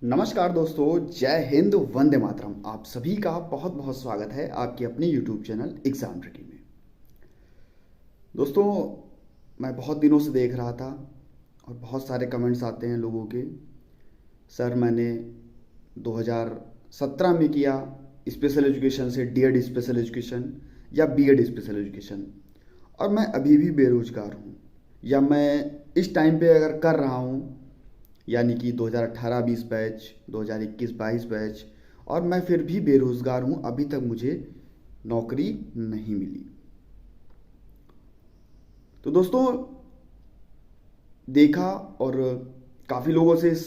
नमस्कार दोस्तों, जय हिंद, वंदे मातरम। आप सभी का बहुत बहुत स्वागत है आपके अपने यूट्यूब चैनल एग्जाम रेडी में। दोस्तों, मैं बहुत दिनों से देख रहा था और बहुत सारे कमेंट्स आते हैं लोगों के। सर, मैंने 2017 में किया स्पेशल एजुकेशन से डीएड स्पेशल एजुकेशन या बीएड स्पेशल एजुकेशन, और मैं अभी भी बेरोजगार हूँ, या मैं इस टाइम पे अगर कर रहा हूँ यानी कि 2018-20 बैच, 2021-22 बैच, और मैं फिर भी बेरोज़गार हूँ। अभी तक मुझे नौकरी नहीं मिली। तो दोस्तों, देखा और काफ़ी लोगों से इस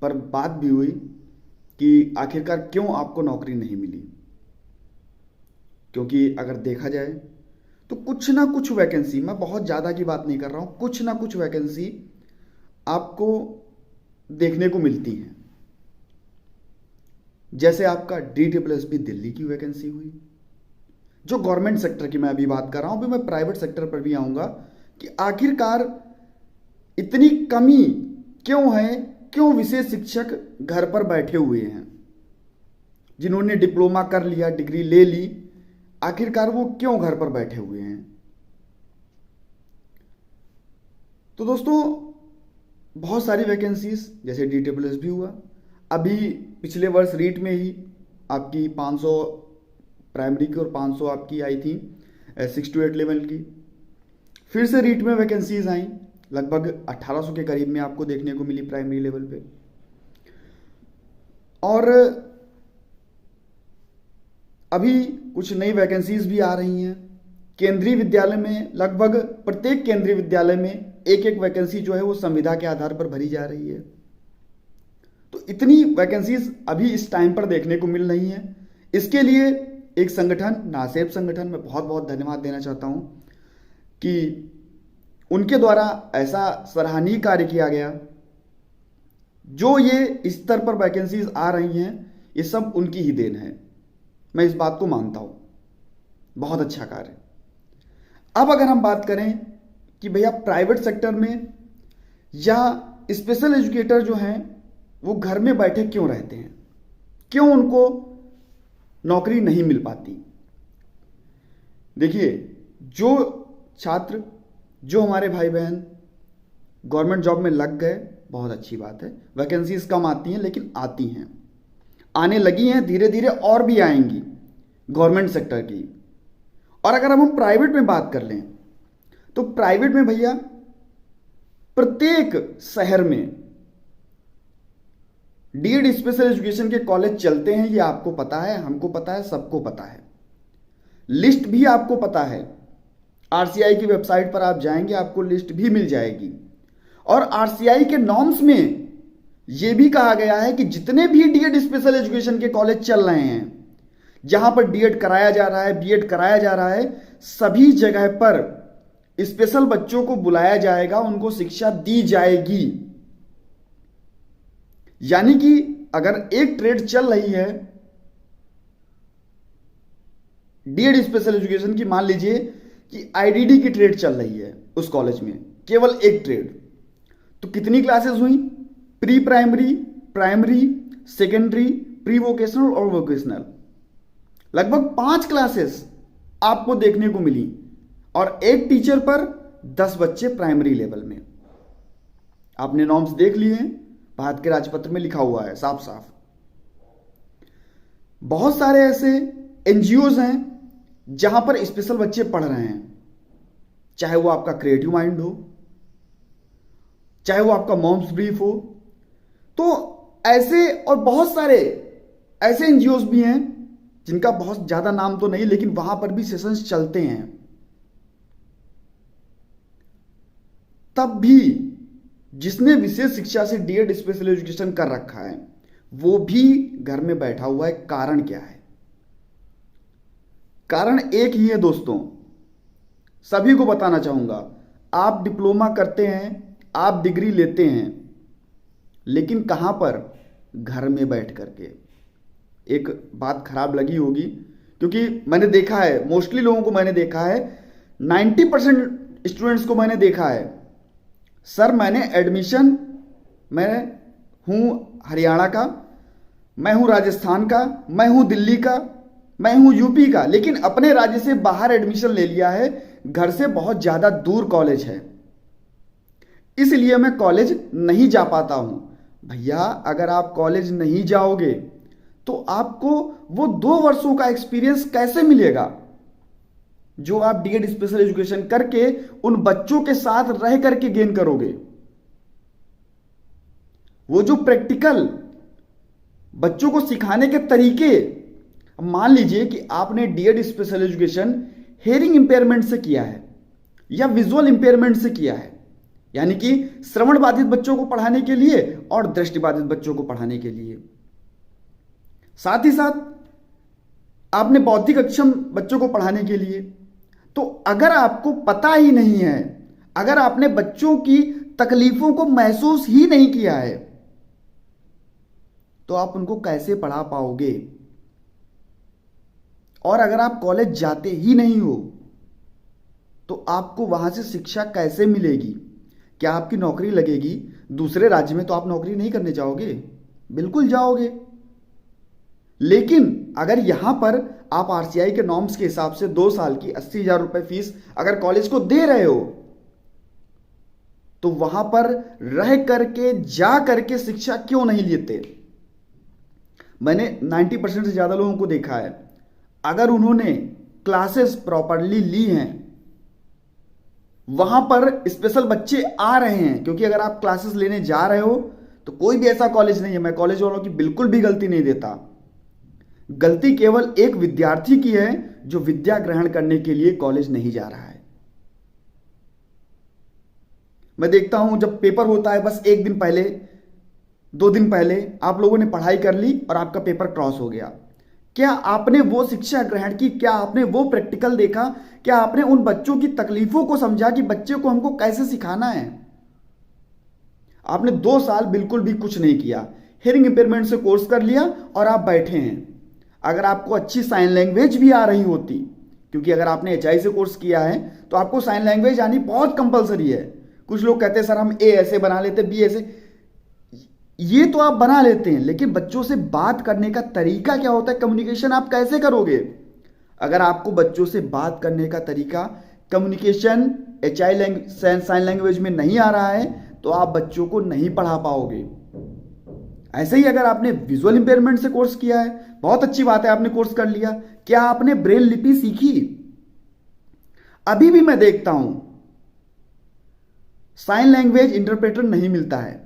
पर बात भी हुई कि आखिरकार क्यों आपको नौकरी नहीं मिली। क्योंकि अगर देखा जाए तो कुछ ना कुछ वैकेंसी, मैं बहुत ज़्यादा की बात नहीं कर रहा हूँ, कुछ ना कुछ वैकेंसी आपको देखने को मिलती हैं। जैसे आपका DSSB दिल्ली की वैकेंसी हुई, जो गवर्नमेंट सेक्टर की मैं अभी बात कर रहा हूं। अभी मैं प्राइवेट सेक्टर पर भी आऊंगा कि आखिरकार इतनी कमी क्यों है, क्यों विशेष शिक्षक घर पर बैठे हुए हैं। जिन्होंने डिप्लोमा कर लिया, डिग्री ले ली, आखिरकार वो क्यों घर पर बैठे हुए हैं। तो दोस्तों, बहुत सारी वैकेंसीज, जैसे DSSB हुआ, अभी पिछले वर्ष रीट में ही आपकी 500 प्राइमरी की और 500 आपकी आई थी 6 to 8 लेवल की। फिर से रीट में वैकेंसीज आई, लगभग 1800 के करीब में आपको देखने को मिली प्राइमरी लेवल पे। और अभी कुछ नई वैकेंसीज भी आ रही हैं। केंद्रीय विद्यालय में लगभग प्रत्येक केंद्रीय विद्यालय में एक एक वैकेंसी जो है वो संविदा के आधार पर भरी जा रही है। तो इतनी वैकेंसीज अभी इस टाइम पर देखने को मिल रही हैं। इसके लिए एक संगठन, नासेब संगठन, में बहुत बहुत धन्यवाद देना चाहता हूं कि उनके द्वारा ऐसा सराहनीय कार्य किया गया। जो ये इस स्तर पर वैकेंसीज आ रही हैं, ये सब उनकी ही देन है। मैं इस बात को मानता हूं, बहुत अच्छा कार्य। अब अगर हम बात करें कि भैया प्राइवेट सेक्टर में या स्पेशल एजुकेटर जो हैं वो घर में बैठे क्यों रहते हैं, क्यों उनको नौकरी नहीं मिल पाती। देखिए, जो छात्र, जो हमारे भाई बहन गवर्नमेंट जॉब में लग गए, बहुत अच्छी बात है। वैकेंसीज कम आती हैं लेकिन आती हैं, आने लगी हैं, धीरे धीरे और भी आएंगी गवर्नमेंट सेक्टर की। और अगर हम प्राइवेट में बात कर लें तो प्राइवेट में भैया प्रत्येक शहर में डीएड स्पेशल एजुकेशन के कॉलेज चलते हैं। ये आपको पता है, हमको पता है, सबको पता है। लिस्ट भी आपको पता है। आरसीआई की वेबसाइट पर आप जाएंगे, आपको लिस्ट भी मिल जाएगी। और आरसीआई के नॉर्म्स में यह भी कहा गया है कि जितने भी डीएड स्पेशल एजुकेशन के कॉलेज चल रहे हैं, जहां पर डीएड कराया जा रहा है, बीएड कराया जा रहा है, सभी जगह पर स्पेशल बच्चों को बुलाया जाएगा, उनको शिक्षा दी जाएगी। यानी कि अगर एक ट्रेड चल रही है डीएड स्पेशल एजुकेशन की, मान लीजिए कि आईडीडी की ट्रेड चल रही है उस कॉलेज में, केवल एक ट्रेड, तो कितनी क्लासेस हुई? Pre primary, primary, secondary, pre vocational और वोकेशनल। लगभग 5 क्लासेस आपको देखने को मिली, और एक टीचर पर 10 बच्चे प्राइमरी लेवल में। आपने नॉर्म्स देख लिए हैं, भारत के राजपत्र में लिखा हुआ है साफ साफ। बहुत सारे ऐसे एनजीओज हैं जहां पर स्पेशल बच्चे पढ़ रहे हैं, चाहे वो आपका क्रिएटिव माइंड हो, चाहे वो आपका मॉम्स ब्रीफ हो। तो ऐसे और बहुत सारे ऐसे एनजीओज भी हैं जिनका बहुत ज्यादा नाम तो नहीं, लेकिन वहां पर भी सेशंस चलते हैं। तब भी जिसने विशेष शिक्षा से डीएड स्पेशल एजुकेशन कर रखा है वो भी घर में बैठा हुआ है। कारण क्या है? कारण एक ही है दोस्तों, सभी को बताना चाहूंगा। आप डिप्लोमा करते हैं, आप डिग्री लेते हैं, लेकिन कहां पर? घर में बैठ करके। एक बात खराब लगी होगी, क्योंकि मैंने देखा है, मोस्टली लोगों को मैंने देखा है, 90% स्टूडेंट्स को मैंने देखा है, सर मैंने एडमिशन मैं हूं हरियाणा का, मैं हूं राजस्थान का, मैं हूं दिल्ली का, मैं हूं यूपी का, लेकिन अपने राज्य से बाहर एडमिशन ले लिया है, घर से बहुत ज्यादा दूर कॉलेज है, इसलिए मैं कॉलेज नहीं जा पाता हूं। भैया अगर आप कॉलेज नहीं जाओगे तो आपको वो 2 वर्षों का एक्सपीरियंस कैसे मिलेगा जो आप डीएड स्पेशल एजुकेशन करके उन बच्चों के साथ रह करके गेन करोगे। वो जो प्रैक्टिकल बच्चों को सिखाने के तरीके, मान लीजिए कि आपने D Ed special education hearing impairment से किया है या विजुअल इंपेयरमेंट से किया है, यानी कि श्रवण बाधित बच्चों को पढ़ाने के लिए और दृष्टिबाधित बच्चों को पढ़ाने के लिए, साथ ही साथ आपने बौद्धिक अक्षम बच्चों को पढ़ाने के लिए। तो अगर आपको पता ही नहीं है, अगर आपने बच्चों की तकलीफों को महसूस ही नहीं किया है, तो आप उनको कैसे पढ़ा पाओगे? और अगर आप कॉलेज जाते ही नहीं हो तो आपको वहां से शिक्षा कैसे मिलेगी? क्या आपकी नौकरी लगेगी? दूसरे राज्य में तो आप नौकरी नहीं करने जाओगे, बिल्कुल जाओगे, लेकिन अगर यहां पर आप आरसीआई के नॉर्म्स के हिसाब से 2 साल की 80,000 रुपए फीस अगर कॉलेज को दे रहे हो तो वहां पर रह करके जा करके शिक्षा क्यों नहीं लेते? मैंने 90% से ज्यादा लोगों को देखा है, अगर उन्होंने क्लासेस प्रॉपरली ली हैं, वहां पर स्पेशल बच्चे आ रहे हैं, क्योंकि अगर आप क्लासेस लेने जा रहे हो तो कोई भी ऐसा कॉलेज नहीं है, मैं कॉलेज वालों की बिल्कुल भी गलती नहीं देता, गलती केवल एक विद्यार्थी की है जो विद्या ग्रहण करने के लिए कॉलेज नहीं जा रहा है। मैं देखता हूं जब पेपर होता है बस 1 दिन पहले 2 दिन पहले आप लोगों ने पढ़ाई कर ली और आपका पेपर क्रॉस हो गया। क्या आपने वो शिक्षा ग्रहण की? क्या आपने वो प्रैक्टिकल देखा? क्या आपने उन बच्चों की तकलीफों को समझा कि बच्चे को हमको कैसे सिखाना है? आपने 2 साल बिल्कुल भी कुछ नहीं किया, हियरिंग इंपेयरमेंट से कोर्स कर लिया और आप बैठे हैं। अगर आपको अच्छी साइन लैंग्वेज भी आ रही होती, क्योंकि अगर आपने एचआई से कोर्स किया है तो आपको साइन लैंग्वेज आनी बहुत कंपलसरी है। कुछ लोग कहते हैं सर हम ए ऐसे बना लेते, बी ऐसे, ये तो आप बना लेते हैं, लेकिन बच्चों से बात करने का तरीका क्या होता है, कम्युनिकेशन आप कैसे करोगे? अगर आपको बच्चों से बात करने का तरीका, कम्युनिकेशन एचआई साइन लैंग्वेज में नहीं आ रहा है तो आप बच्चों को नहीं पढ़ा पाओगे। ऐसे ही अगर आपने विजुअल इंपेयरमेंट से कोर्स किया है, बहुत अच्छी बात है, आपने कोर्स कर लिया, क्या आपने ब्रेल लिपि सीखी? अभी भी मैं देखता हूं साइन लैंग्वेज इंटरप्रेटर नहीं मिलता है।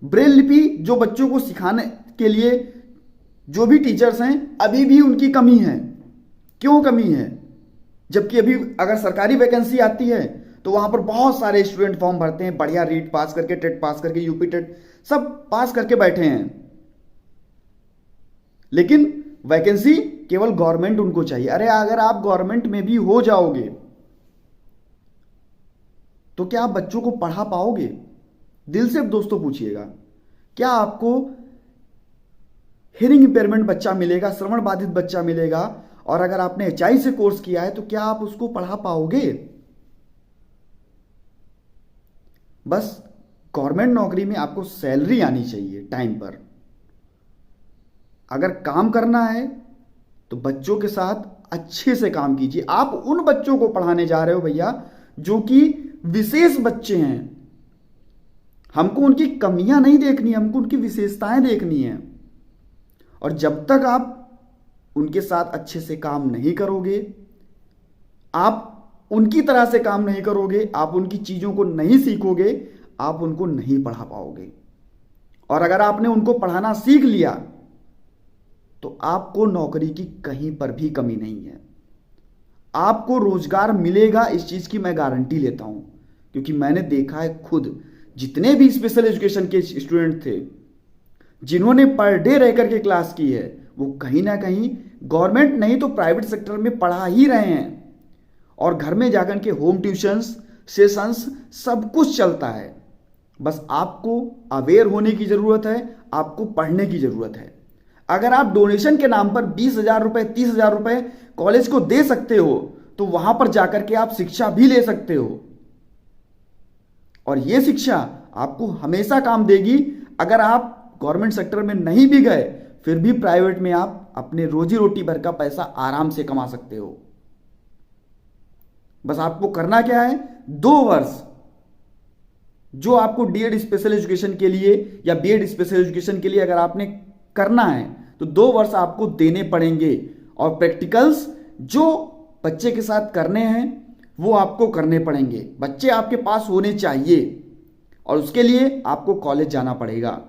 ब्रेल लिपि जो बच्चों को सिखाने के लिए जो भी टीचर्स हैं, अभी भी उनकी कमी है। क्यों कमी है? जबकि अभी अगर सरकारी वैकेंसी आती है तो वहां पर बहुत सारे स्टूडेंट फॉर्म भरते हैं, बढ़िया रीट पास करके, टेट पास करके, यूपी टेट सब पास करके बैठे हैं, लेकिन वैकेंसी केवल गवर्नमेंट उनको चाहिए। अरे अगर आप गवर्नमेंट में भी हो जाओगे तो क्या आप बच्चों को पढ़ा पाओगे? दिल से दोस्तों पूछिएगा, क्या आपको हियरिंग इंपेयरमेंट बच्चा मिलेगा, श्रवण बाधित बच्चा मिलेगा, और अगर आपने एचआई से कोर्स किया है तो क्या आप उसको पढ़ा पाओगे? बस गवर्नमेंट नौकरी में आपको सैलरी आनी चाहिए टाइम पर। अगर काम करना है तो बच्चों के साथ अच्छे से काम कीजिए। आप उन बच्चों को पढ़ाने जा रहे हो भैया जो कि विशेष बच्चे हैं, हमको उनकी कमियां नहीं देखनी है, हमको उनकी विशेषताएं देखनी है। और जब तक आप उनके साथ अच्छे से काम नहीं करोगे, आप उनकी तरह से काम नहीं करोगे, आप उनकी चीजों को नहीं सीखोगे, आप उनको नहीं पढ़ा पाओगे। और अगर आपने उनको पढ़ाना सीख लिया तो आपको नौकरी की कहीं पर भी कमी नहीं है, आपको रोजगार मिलेगा, इस चीज की मैं गारंटी लेता हूं, क्योंकि मैंने देखा है खुद। जितने भी स्पेशल एजुकेशन के स्टूडेंट थे जिन्होंने पर डे रह करके क्लास की है, वो कहीं ना कहीं गवर्नमेंट नहीं तो प्राइवेट सेक्टर में पढ़ा ही रहे हैं, और घर में जाकर के होम ट्यूशंस, सेशंस सब कुछ चलता है। बस आपको अवेयर होने की जरूरत है, आपको पढ़ने की जरूरत है। अगर आप डोनेशन के नाम पर 20,000 रुपए, 30,000 रुपए कॉलेज को दे सकते हो तो वहां पर जाकर के आप शिक्षा भी ले सकते हो, और यह शिक्षा आपको हमेशा काम देगी अगर आप गवर्नमेंट सेक्टर में नहीं भी गए फिर भी प्राइवेट में आप अपने रोजी रोटी भर का पैसा आराम से कमा सकते हो। बस आपको करना क्या है, 2 वर्ष जो आपको डीएड स्पेशल एजुकेशन के लिए या बीएड स्पेशल एजुकेशन के लिए अगर आपने करना है तो 2 वर्ष आपको देने पड़ेंगे, और प्रैक्टिकल्स जो बच्चे के साथ करने हैं वो आपको करने पड़ेंगे। बच्चे आपके पास होने चाहिए और उसके लिए आपको कॉलेज जाना पड़ेगा,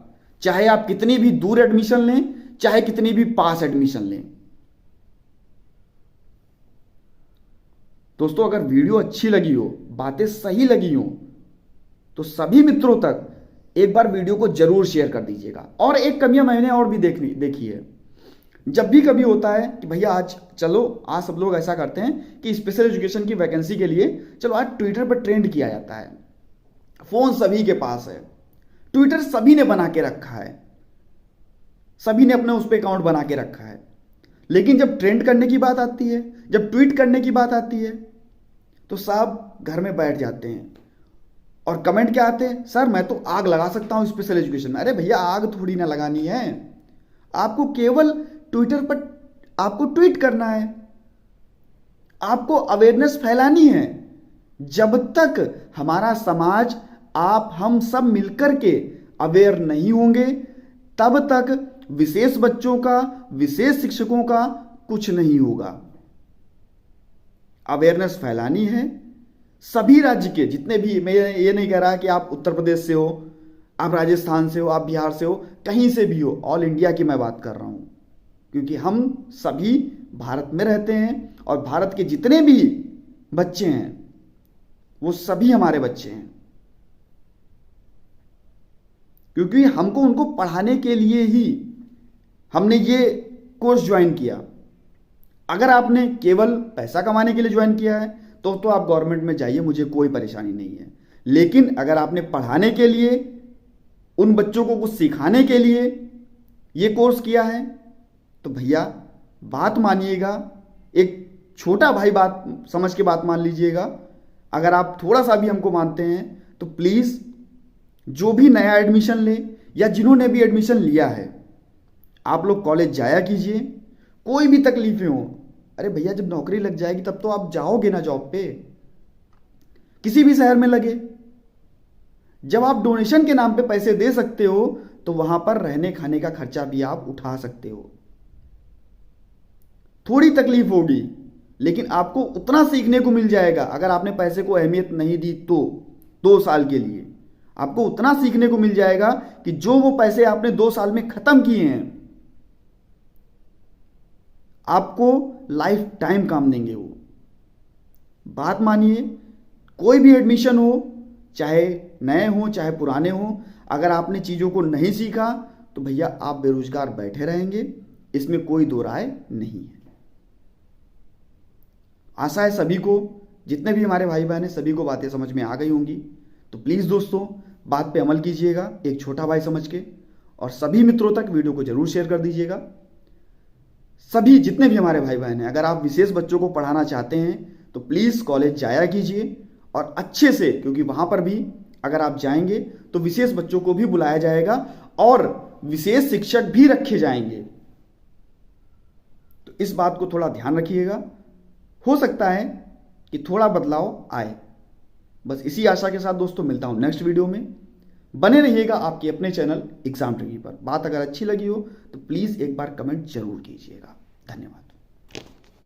चाहे आप कितनी भी दूर एडमिशन लें, चाहे कितनी भी पास एडमिशन लें। दोस्तों अगर वीडियो अच्छी लगी हो, बातें सही लगी हो, तो सभी मित्रों तक एक बार वीडियो को जरूर शेयर कर दीजिएगा। और एक कमियां मैंने और भी देखी है, जब भी कभी होता है कि भैया आज सब लोग ऐसा करते हैं कि स्पेशल एजुकेशन की वैकेंसी के लिए चलो आज ट्विटर पर ट्रेंड किया जाता है। फोन सभी के पास है, ट्विटर सभी ने बना के रखा है, सभी ने अपने उस पर अकाउंट बना के रखा है, लेकिन जब ट्रेंड करने की बात आती है, जब ट्वीट करने की बात आती है, तो सब घर में बैठ जाते हैं और कमेंट क्या आते हैं, सर मैं तो आग लगा सकता हूं स्पेशल एजुकेशन में। अरे भैया आग थोड़ी ना लगानी है, आपको केवल ट्विटर पर आपको ट्वीट करना है, आपको अवेयरनेस फैलानी है। जब तक हमारा समाज, आप, हम सब मिलकर के अवेयर नहीं होंगे तब तक विशेष बच्चों का, विशेष शिक्षकों का कुछ नहीं होगा। अवेयरनेस फैलानी है सभी राज्य के जितने भी, मैं ये नहीं कह रहा कि आप उत्तर प्रदेश से हो, आप राजस्थान से हो, आप बिहार से हो, कहीं से भी हो, ऑल इंडिया की मैं बात कर रहा हूं, क्योंकि हम सभी भारत में रहते हैं और भारत के जितने भी बच्चे हैं वो सभी हमारे बच्चे हैं, क्योंकि हमको उनको पढ़ाने के लिए ही हमने ये कोर्स ज्वाइन किया। अगर आपने केवल पैसा कमाने के लिए ज्वाइन किया है तो आप गवर्नमेंट में जाइए, मुझे कोई परेशानी नहीं है। लेकिन अगर आपने पढ़ाने के लिए, उन बच्चों को कुछ सिखाने के लिए ये कोर्स किया है तो भैया बात मानिएगा, एक छोटा भाई बात समझ के बात मान लीजिएगा। अगर आप थोड़ा सा भी हमको मानते हैं तो प्लीज़ जो भी नया एडमिशन ले या जिन्होंने भी एडमिशन लिया है, आप लोग कॉलेज जाया कीजिए। कोई भी तकलीफें हो, अरे भैया जब नौकरी लग जाएगी तब तो आप जाओगे ना जॉब पे, किसी भी शहर में लगे। जब आप डोनेशन के नाम पे पैसे दे सकते हो तो वहां पर रहने खाने का खर्चा भी आप उठा सकते हो। थोड़ी तकलीफ होगी लेकिन आपको उतना सीखने को मिल जाएगा। अगर आपने पैसे को अहमियत नहीं दी तो 2 साल के लिए आपको उतना सीखने को मिल जाएगा कि जो वो पैसे आपने 2 साल में खत्म किए हैं आपको लाइफ टाइम काम देंगे। वो बात मानिए, कोई भी एडमिशन हो, चाहे नए हो चाहे पुराने हो, अगर आपने चीज़ों को नहीं सीखा तो भैया आप बेरोजगार बैठे रहेंगे, इसमें कोई दो राय नहीं है। आशा है सभी को, जितने भी हमारे भाई बहन हैं, सभी को बातें समझ में आ गई होंगी। तो प्लीज़ दोस्तों बात पे अमल कीजिएगा एक छोटा भाई समझ के, और सभी मित्रों तक वीडियो को जरूर शेयर कर दीजिएगा। सभी जितने भी हमारे भाई बहन हैं, अगर आप विशेष बच्चों को पढ़ाना चाहते हैं तो प्लीज़ कॉलेज जाया कीजिए और अच्छे से, क्योंकि वहाँ पर भी अगर आप जाएंगे तो विशेष बच्चों को भी बुलाया जाएगा और विशेष शिक्षक भी रखे जाएंगे। तो इस बात को थोड़ा ध्यान रखिएगा, हो सकता है कि थोड़ा बदलाव आए। बस इसी आशा के साथ दोस्तों मिलता हूं नेक्स्ट वीडियो में। बने रहिएगा आपके अपने चैनल एग्जाम ट्रिकी पर। बात अगर अच्छी लगी हो तो प्लीज़ एक बार कमेंट जरूर कीजिएगा। धन्यवाद।